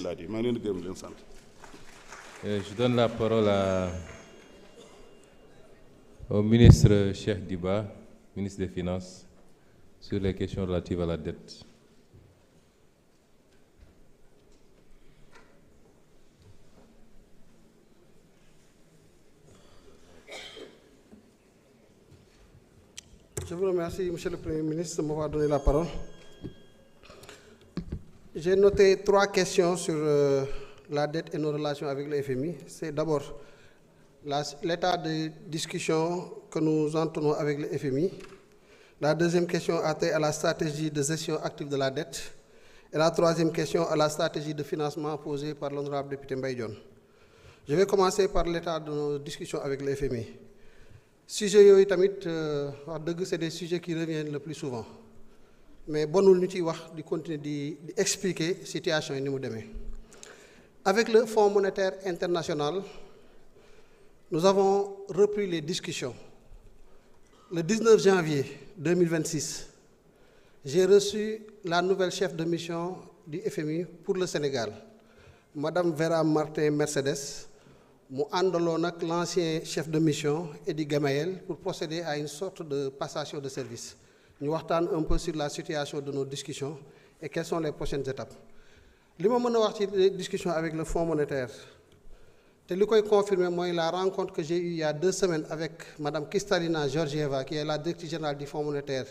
Je donne la parole au ministre Cheikh Diba, ministre des Finances, sur les questions relatives à la dette. Je vous remercie, Monsieur le Premier ministre, de m'avoir donné la parole. J'ai noté 3 questions sur la dette et nos relations avec le FMI. C'est d'abord l'état de discussion que nous entenons avec le FMI. La deuxième question a trait à la stratégie de gestion active de la dette. Et la troisième question à la stratégie de financement posée par l'honorable député Mbaye Dione. Je vais commencer par l'état de nos discussions avec le FMI. Sujets yooyu tamit wax dëgg c'est des sujets qui reviennent le plus souvent mais bonul ñu ciy wax di continuer di expliquer situation yi ni mu demee. Avec le Fonds monétaire international, nous avons repris les discussions. Le 19 janvier 2026, j'ai reçu la nouvelle chef de mission du FMI pour le Sénégal, Madame Vera Martin Mercedes, mu àndaloon ak l'ancien chef de mission Edi Gamayel pour procéder à une sorte de passation de service. Ñu waxtaan un peu sur la situation de nos discussions et quelles sont les prochaines étapes. Li ma mën a wax ci discussion avec le Fonds monétaire te li koy confirmer mooy la rencontre que j'ai eue il y a 2 semaines avec Madame Kristalina Georgieva, qui est la directrice générale du Fonds monétaire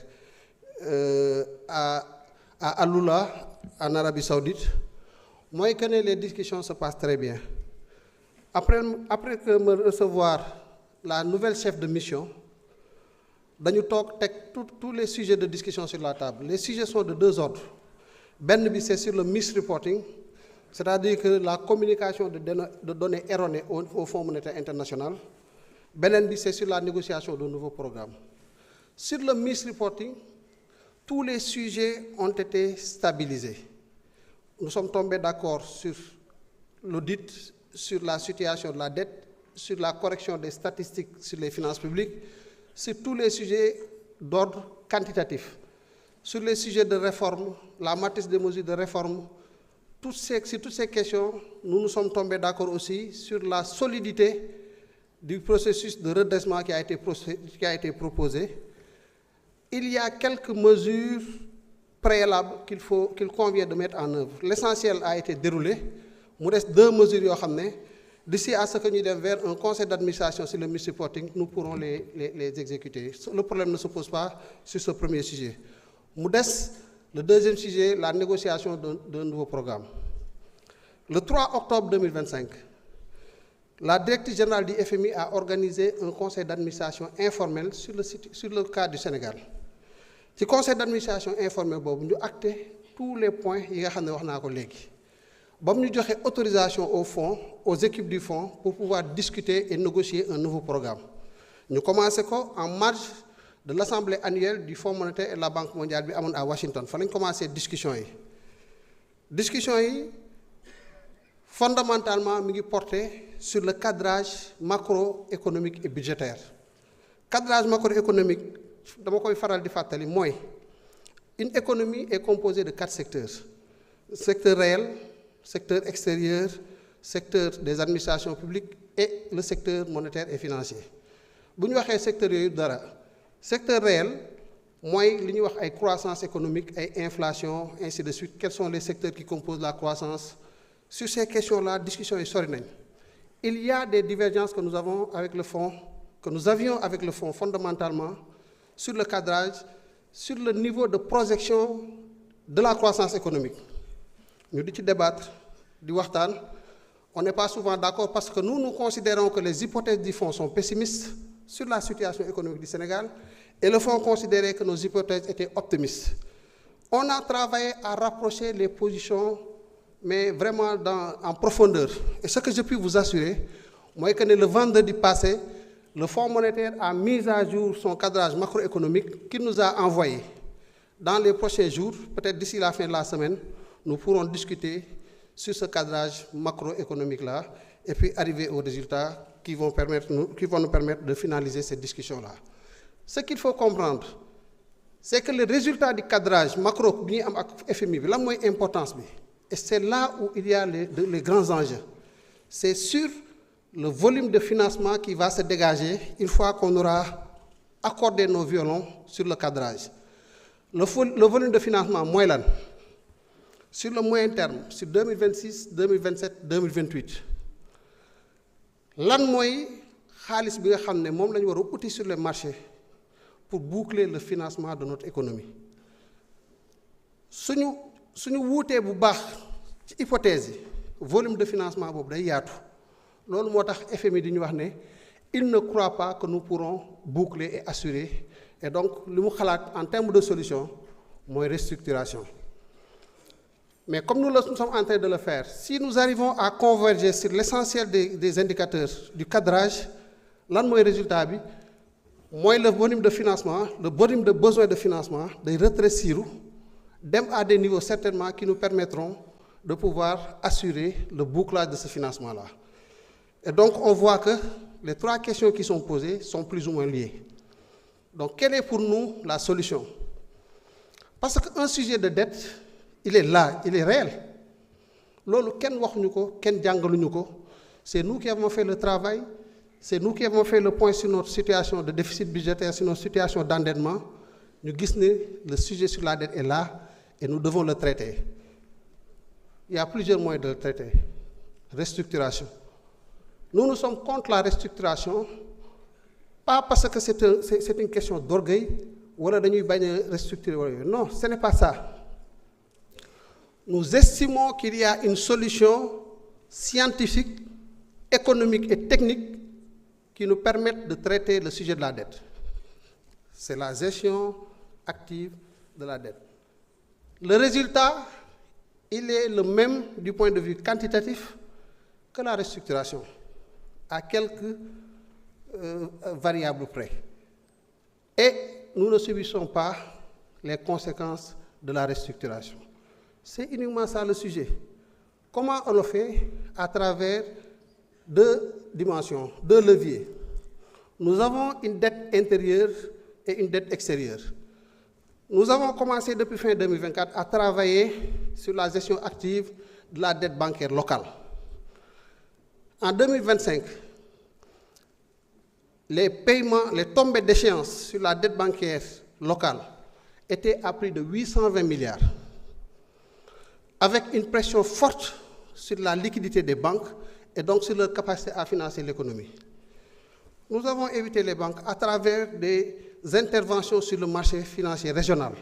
à Alula, en Arabie Saoudite, mooy que les discussions se passent très bien. Après que me recevoir la nouvelle chef de mission, dañu toog teg tous les sujets de discussion sur la table. Les sujets sont de 2 ordres. Benn bi c'est sur le misreporting, c'est-à-dire que la communication de données erronées au Fonds monétaire international. Beneen bi c'est sur la négociation de nouveaux programmes. Sur le misreporting, tous les sujets ont été stabilisés. Nous sommes tombés d'accord sur l'audit, sur la situation de la dette, sur la correction des statistiques sur les finances publiques, sur tous les sujets d'ordre quantitatif, sur les sujets de réforme, la matrice des mesures de réforme. Sur toutes ces questions, nous nous sommes tombés d'accord aussi sur la solidité du processus de redressement qui a été proposé. Il y a quelques mesures préalables qu'il convient de mettre en œuvre. L'essentiel a été déroulé. Il reste 2 mesures yoo xam ne d'ici à ce que ñu dem vers un conseil d'administration sur le misreporting, nous pourrons les exécuter. Le problème ne se pose pas sur ce premier sujet. Mu des le deuxième sujet, la négociation d'un nouveau programme. Le 3 octobre 2025, la directrice générale du FMI a organisé un conseil d'administration informel sur le cas du Sénégal. Ci conseil d'administration informel boobu ñu acté tous les points yi nga xam ne wax naa ko léegi. Ba mu ñu joxe autorisation au fonds, aux équipes du fonds pour pouvoir discuter et négocier un nouveau programme. Ñu commencé ko en marge de l'assemblée annuelle du Fonds monétaire et de la Banque mondiale bi amoon à Washington. Fa lañ commencé discussion yi fondamentalement mi ngi porté sur le cadrage macroéconomique et budgétaire. Cadrage macroéconomique dama koy faral di fàttali mooy une économie est composée de 4 secteurs. Secteur réel, secteur extérieur, secteur des administrations publiques et le secteur monétaire et financier. Bu ñu waxee secteur yooyu dara secteur réel mooy li ñuy wax ay croissance économique, ay inflation, ainsi de suite. Quels sont les secteurs qui composent la croissance? Sur ces questions-là, discussion yi sori nañ. Il y a des divergences que nous avions avec le fonds fondamentalement sur le cadrage, sur le niveau de projection de la croissance économique. Ñu di ci débattre, di waxtaan. On n'est pas souvent d'accord parce que nous considérons que les hypothèses du fonds sont pessimistes sur la situation économique du Sénégal et le fonds considérait que nos hypothèses étaient optimistes. On a travaillé à rapprocher les positions, mais vraiment en profondeur. Et ce que je puis vous assurer, moi, que le vendredi passé, le Fonds monétaire a mis à jour son cadrage macroéconomique qu'il nous a envoyé. Dans les prochains jours, peut-être d'ici la fin de la semaine, nous pourrons discuter sur ce cadrage macroéconomique-là et puis arriver aux résultats qui vont nous permettre de finaliser cette discussion-là. Ce qu'il faut comprendre, c'est que le résultat du cadrage macro bi ñuy am ak FMI bi lan mooy importance bi Et c'est là où il y a les grands enjeux. C'est sur le volume de financement qui va se dégager une fois qu'on aura accordé nos violons sur le cadrage. Le volume de financement moyen, sur le moyen terme, sur 2026, 2027, 2028, lan mooy xaalis bi nga xam ne moom la ñu war a uti sur les marchés pour boucler le financement de notre économie. suñu wuutee bu baax ci hypothèse yi volume de financement boobu day yaatu loolu moo tax FMI di ñu wax ne il ne croit pas que nous pourrons boucler et assurer et donc li mu xalaat en termes de solution mooy restructuration. Mais comme nous sommes en train de le faire, si nous arrivons à converger sur l'essentiel des indicateurs du cadrage, lan mooy résultat bi mooy le volume de financement, le volume de besoin de financement day rétrécir dem à des niveaux certainement qui nous permettront de pouvoir assurer le bouclage de ce financement-là. Et donc on voit que les trois questions qui sont posées sont plus ou moins liées. Donc quelle est pour nous la solution? Parce qu'un sujet de dette, il est là, il est réel. Loolu kenn waxuñu ko, kenn jàngaluñu ko. C'est nous qui avons fait le travail, c'est nous qui avons fait le point sur notre situation de déficit budgétaire, sur notre situation d'endettement. Ñu gis ne le sujet sur la dette est là et nous devons le traiter. Il y a plusieurs moyens de le traiter. Restructuration. Nous sommes contre la restructuration, pas parce que c'est une question d'orgueil, wala dañuy bañ a restructurer. Non, ce n'est pas ça. Nous estimons qu'il y a une solution scientifique, économique et technique qui nous permettent de traiter le sujet de la dette. C'est la gestion active de la dette. Le résultat, il est le même du point de vue quantitatif que la restructuration, à quelques variables près. Et nous ne subissons pas les conséquences de la restructuration. C'est uniquement ça le sujet. Comment on le fait? À travers deux dimensions, deux leviers. Nous avons une dette intérieure et une dette extérieure. Nous avons commencé depuis fin 2024 à travailler sur la gestion active de la dette bancaire locale. En 2025, les paiements, les tombées d'échéance sur la dette bancaire locale étaient à plus de 820 milliards, avec une pression forte sur la liquidité des banques et donc sur leur capacité à financer l'économie. Nous avons évité les banques à travers des interventions sur le marché financier régional,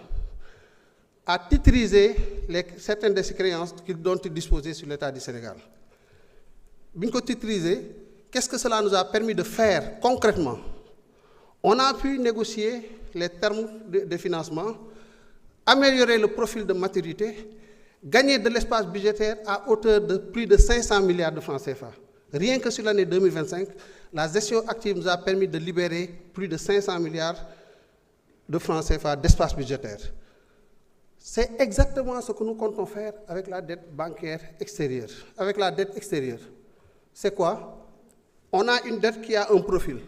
à titriser certaines de ces créances dont ils disposaient sur l'État du Sénégal. Bien que titrisé, qu'est-ce que cela nous a permis de faire concrètement? On a pu négocier les termes de financement, améliorer le profil de maturité, gagner de l'espace budgétaire à hauteur de plus de 500 milliards de francs CFA. Rien que sur l'année 2025, la gestion active nous a permis de libérer plus de 500 milliards de francs CFA d'espace budgétaire. C'est exactement ce que nous comptons faire avec la dette bancaire extérieure. Avec la dette extérieure, c'est quoi? On a une dette qui a un profil,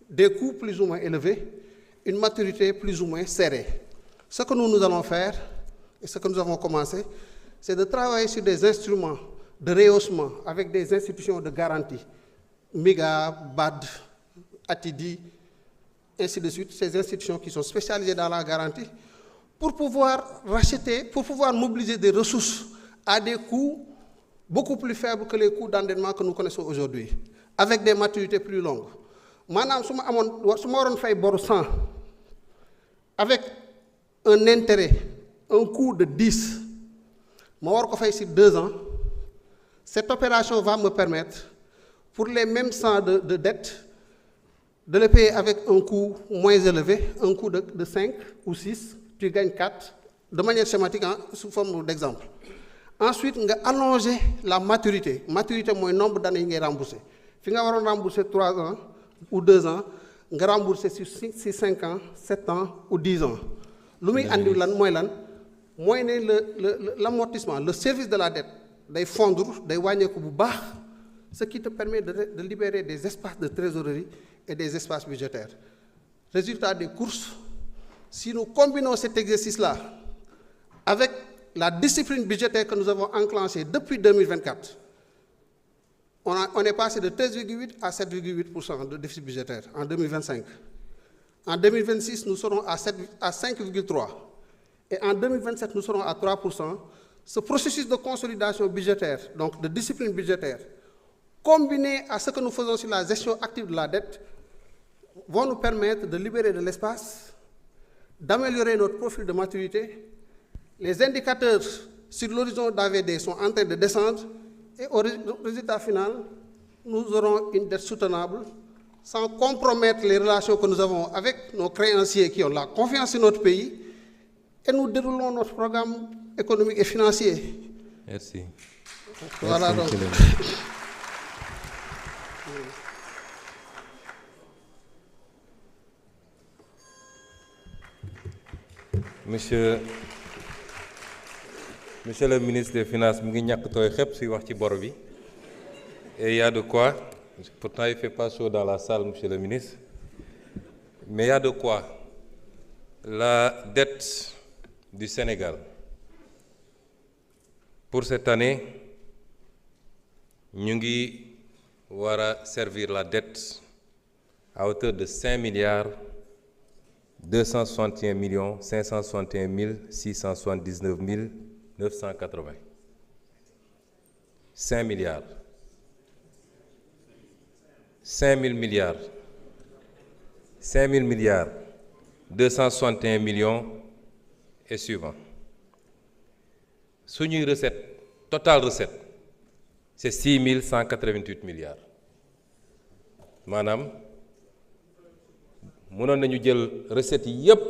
des coûts plus ou moins élevés, une maturité plus ou moins serrée. Ce que nous allons faire, et ce que nous avons commencé, c'est de travailler sur des instruments de rehaussement avec des institutions de garantie, MIGA, BAD, ATIDI, ainsi de suite, ces institutions qui sont spécialisées dans la garantie, pour pouvoir racheter, pour pouvoir mobiliser des ressources à des coûts beaucoup plus faibles que les coûts d'endettement que nous connaissons aujourd'hui, avec des maturités plus longues. Maintenant, si je waroon fay boru 100, avec un intérêt, un coût de 10, je war ko fay sur 2 ans, cette opération va me permettre, pour les mêmes 100 de dette, de les payer avec un coût moins élevé, un coût de 5 ou 6, tu gagnes 4, de manière schématique, sous forme d'exemple. Ensuite, on a allongé la maturité. Maturité, c'est le nombre d'années que vous remboursez. Si vous avez remboursé 3 ans ou 2 ans, vous remboursez sur 5 ans, 7 ans ou 10 ans. L'amortissement, le service de la dette, des fondre, des ce qui te permet de libérer des espaces de trésorerie et des espaces budgétaires. Résultat des courses, si nous combinons cet exercice-là avec la discipline budgétaire que nous avons enclenchée depuis 2024, on est passé de 13,8 à 7,8% de déficit budgétaire en 2025. En 2026, nous serons à 5,3%. Et en 2027, nous serons à 3%. Ce processus de consolidation budgétaire, donc de discipline budgétaire, combiné à ce que nous faisons sur la gestion active de la dette, vont nous permettre de libérer de l'espace, d'améliorer notre profil de maturité. Les indicateurs sur l'horizon d'AVD sont en train de descendre et au résultat final, nous aurons une dette soutenable sans compromettre les relations que nous avons avec nos créanciers qui ont la confiance en notre pays, et nous déroulons notre programme économique et financier. Merci. Voilà Merci, donc. Monsieur le ministre des Finances, mu ngi ñàkk tooy xepp si wax ci bor bi. Et il y a de quoi, pourtant il ne fait pas chaud dans la salle, monsieur le ministre, mais il y a de quoi. La dette du Sénégal, pour cette année, ñu ngi war a servir la dette à hauteur de 5 milliards 261 millions 561 679 980. 5 milliards. 5 000 milliards. 5 000 milliards. 261 millions et suivant. Suñuy recette, total recette, c'est 6 188 milliards. Maanaam mënoon nañu jël recette yi yépp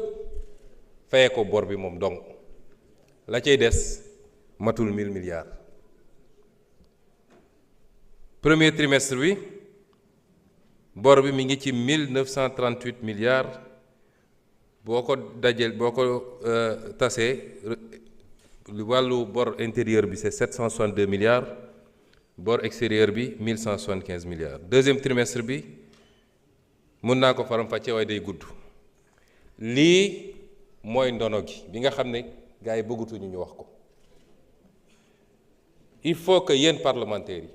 fayee ko bor bi moom donc la cay des matul 1000 milliards. Premier trimestre bi bor bi mi ngi ci 1938 milliards boo ko dajeel boo ko tasee wàllu bor intérieur bi c'est 762 milliards bor extérieur bi 1175 milliards. Deuxième trimestre bi mën naa ko faram-fàccee waaye day gudd. Lii mooy ndono gi bi nga xam ne gars yi bëggatuñu ñu wax ko. Il faut que yéen parlementaires yi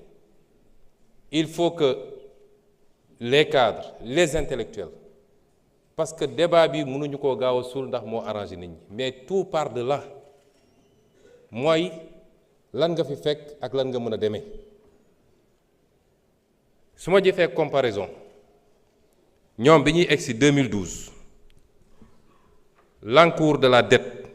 il faut que les cadres les intellectuels parce que débat bi mënuñu koo gaaw a suul ndax moo arrangé nit ñi mais tout part de là mooy lan nga fi fekk ak lan nga mën a demee. su ma jëfee comparaison ñoom bi ñuy egsi 2012 l'encours de la dette